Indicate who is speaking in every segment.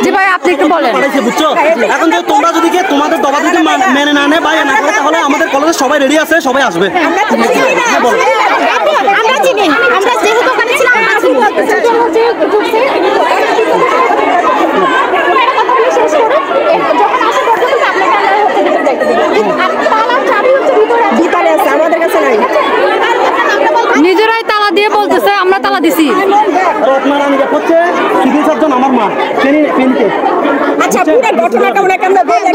Speaker 1: জি ভাই আপনি একটু বলেন।
Speaker 2: বুঝছো, এখন যে তোমরা যদি তোমাদের দবা যদি মেনে না নেয় বা না করে, তাহলে আমাদের কলেজে সবাই রেডি আছে, সবাই আসবে।
Speaker 3: আমরা চিনি, আমরা যেহেতু ওখানে ছিলাম আমরা চিনি।
Speaker 1: নিজেরাই তালা দিয়ে বলতেছে আমরা তালা দিছি।
Speaker 2: আপনারা আমি হচ্ছে সিভিল সার্জন আমার মা পেনকে।
Speaker 3: আচ্ছা পুরো ঘটনাটা ওনাকে আমরা বললাম।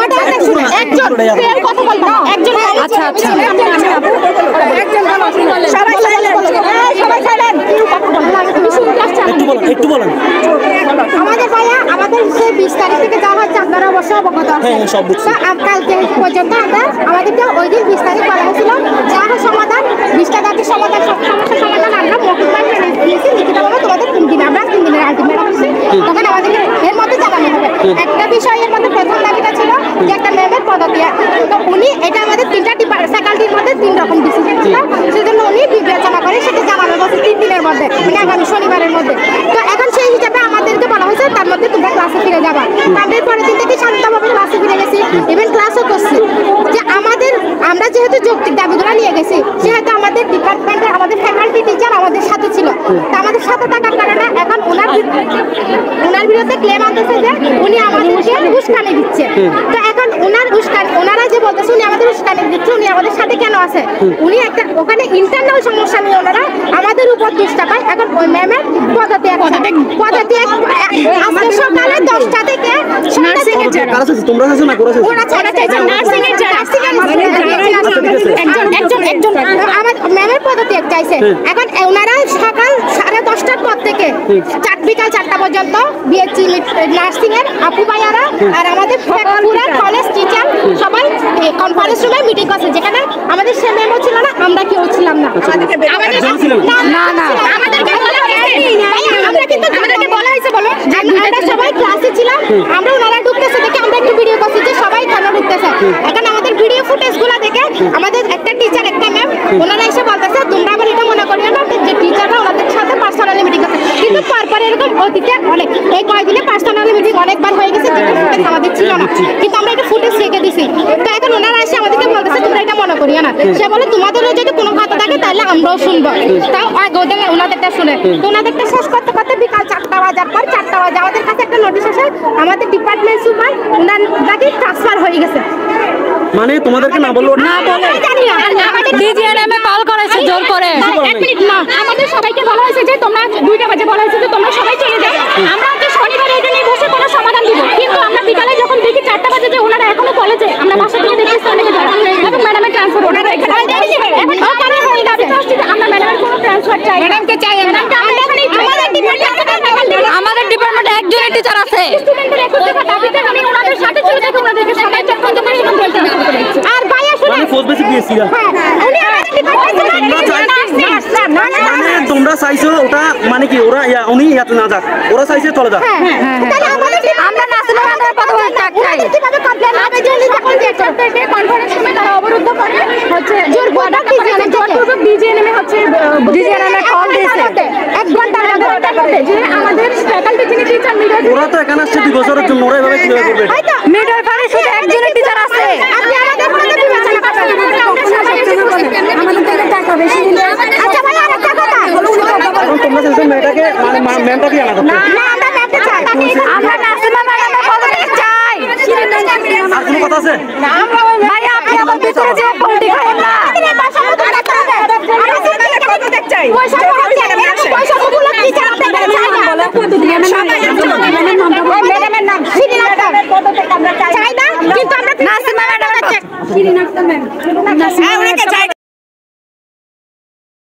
Speaker 3: একজন কেউ কথা বলবে না, একজন।
Speaker 1: আচ্ছা আচ্ছা
Speaker 3: একজন সবাই সাইলেন্ট, সবাই সাইলেন্ট।
Speaker 2: একটু বলেন।
Speaker 3: আমাদের ভাইয়া আমাদের সেই 20 তারিখ থেকে যাওয়া হচ্ছে, আপনারা অবশ্যই অবগত আছেন।
Speaker 2: হ্যাঁ সব বুঝছি।
Speaker 3: কালকে পর্যন্ত আমাদেরকে ওই দিন 20 তারিখ বলা হয়েছিল যা সমাধান 20টা দাবির সমাধান, সব সমস্যার সমাধান আমরা মৌখিকভাবে নিয়েছি, লিখিতভাবে তোমাদের 3 দিনে, আমরা 3 দিনের আলটিমেটাম দিচ্ছি। তখন আমাদেরকে এর মধ্যে জানানো হবে। একটা বিষয় এর মধ্যে প্রথম দাবিটা ছিল যে একটা ম্যামের পদত্যাগ। তো উনি এটা আমাদের 3টা ফ্যাকাল্টির মধ্যে 3 রকম ডিসিশন ছিল, সেজন্য উনি বিবেচনা করে সেটা জানানো হয়েছে 3 দিনের মধ্যে, মানে আগামী শনিবারের মধ্যে। তো এখন সেই হিসাবে আমাদেরকে বলা হয়েছে তার মধ্যে তোমরা ক্লাসে ফিরে যাবা। আমাদের পরের দিন থেকে শান্তভাবে ক্লাসে ফিরে গেছি, ইভেন ক্লাসও করছি। যে আমরা যেহেতু যৌক্তিক দাবিগুলো নিয়ে গেছি, সেহেতু আমাদের ডিপার্টমেন্টের আমাদের ফ্যাকাল্টি টিচার আমাদের সাথে ছিল। তো আমাদের সাথে থাকার কারণে এখন ওনার বিরুদ্ধে ক্লেম আনতেছে যে উনি আমাদেরকে উস্কানি দিচ্ছে। তো এখন ওনারা যে বলতেছে উনি আমাদের উস্কানি দিচ্ছে, উনি আমাদের সাথে কেন আছে? উনি একটা ওখানে ইন্টারনাল সমস্যা নিয়ে ওনারা আমাদের উপর দোষটা পায়। এখন ওই ম্যামের পদত্যাগ আজকে সকালে 10টা থেকে নার্সিং এর যারা
Speaker 2: তোমরা আছে না করেছো
Speaker 3: ওরা চাইছে নার্সিং এর যারা একজন আমার ম্যামের পদত্যাগ চাইছে। এখন ওনারা সকাল 10:30টার পর থেকে বিকাল 4টা পর্যন্ত বিএসসি নার্সিং এর আপু ভাইয়ারা আর আমাদের পুরো কলেজ টিচার সবাই কনফারেন্স রুমে মিটিং করছে, যেখানে আমাদের সে মেমো ছিল না, আমরা কেউ ছিলাম না। আমাদেরকে বলা হয়েছে বলো আমরা সবাই ক্লাসে ছিলাম, আমরা ওনারা ঢুকতেছে দেখে আমরা একটু ভিডিও করছি যে সবাই কেন ঢুকতেছে। এখন আমাদের ভিডিও ফুটেজগুলো দেখে আমাদের একটা টিচার একটা ম্যাম ওনারা এসে বলতেছে তোমরা আবার এটা মনে করিও না যে টিচাররা ওনাদের সাথে পার্সোনালি মিটিং করছে। কিন্তু পরপর এরকম অতীতে অনেক এই কয়েকদিনে পার্সোনালি মিটিং অনেকবার হয়ে গেছে, যেটা ফুটেজ আমাদের ছিল না, কিন্তু আমরা এটা ফুটেজ রেখে দিছি। তো এখন ওনারা এসে আমাদেরকে বলতেছে তোমরা এটা মনে করিও না। সে বলে তোমাদেরও যদি কোনো কথা থাকে তাহলে আমরাও শুনবো। তাও ওনাদেরটা শুনে তো ওনাদেরটা শেষ করতে করতে বিকাল 4টা বাজার পর 4টা বাজে আমাদের কাছে একটা নোটিশ আসে, আমাদের ডিপার্টমেন্ট সুপার ওনাকে ট্রান্সফার হয়ে গেছে।
Speaker 2: মানে তোমাদেরকে না বললো
Speaker 3: না বলে জানি না আমাদের
Speaker 1: ডিজিএনএমে কল করেছে জোর করে।
Speaker 3: এক মিনিট না, আমাদের সবাইকে বলা হয়েছে যে তোমরা 2টা বাজে বলা হয়েছে যে তোমরা সবাই চলে যাও, আমরা যে শনিবার এটা নিয়ে বসে কোনো সমাধান দিব। কিন্তু আমরা বিকালে যখন দেখি 4টা বাজে যে ওনারা এখনো কলেজে, আমরা বাসা থেকে দেখতেছি অনেকে যায় এবং ম্যাডামের ট্রান্সফার ওনারা এখানে এখন ওখানে হয়ে গেছে। আমরা ম্যাডামের কোনো ট্রান্সফার চাই, ম্যাডামকে চাই।
Speaker 1: আমাদের ডিপার্টমেন্টে একজনের টিচার আছে।
Speaker 3: স্টুডেন্টদের একত্রে দাবিতে আমি ওনাদের সাথে ছিল দেখে ওনাদেরকে সবাই চক্কর করে এবং বলতে আর ভাইয়া শুনে
Speaker 2: মানে ফোর্স বেসিক দিয়েছি।
Speaker 3: হ্যাঁ উনি আমাদের ডিপার্টমেন্টে
Speaker 2: তোমরা চাইছো ওটা মানে কি ওরা উনি ইয়াতে না যাক, ওরা চাইছে চলে যাক।
Speaker 3: তাহলে আমরা নাসিমা ম্যাডামের কথা বলতে চাই। কিভাবে কমপ্লেন হবে যে উনি যখন থেকে কনফারেন্স রুমে তারা অবরুদ্ধ করে হচ্ছে জোরপূর্বক ডিজিএনএম হচ্ছে ডিজিএনএম কল দিয়েছে 1 ঘন্টার মধ্যে যে আমাদের ফ্যাকাল্টি যিনি টিচার মিডল
Speaker 2: ওরা তো এখানে আসছে 2 বছরের জন্য, ওরা এভাবে কিভাবে করবে?
Speaker 1: মিডল ফারে শুধু একজনের টিচার আছে।
Speaker 3: আপনি আমাদের মধ্যে বিবেচনা করবেন, আমরা সবাই আমাদের থেকে টাকা বেশি দিলে। আচ্ছা ভাই আরেকটা কথা,
Speaker 2: এখন তোমরা চাইছো মেয়েটাকে মানে ম্যামটাকে আনা করতে।
Speaker 3: না আমরা ম্যামকে চাই,
Speaker 1: আমরা নাসিমা ম্যাডামের পদত্যাগ চাই।
Speaker 2: আর কোনো কথা আছে?
Speaker 3: না আমরা
Speaker 1: ভাই আপনি আমার ভিতরে যে পলিটিক করেন না।
Speaker 3: ম্যাডামের নাম শিরিন আক্তার চাই না, কিন্তু আমরা নাসিমা ম্যাডামের চাই। শিরিন আক্তার ম্যাম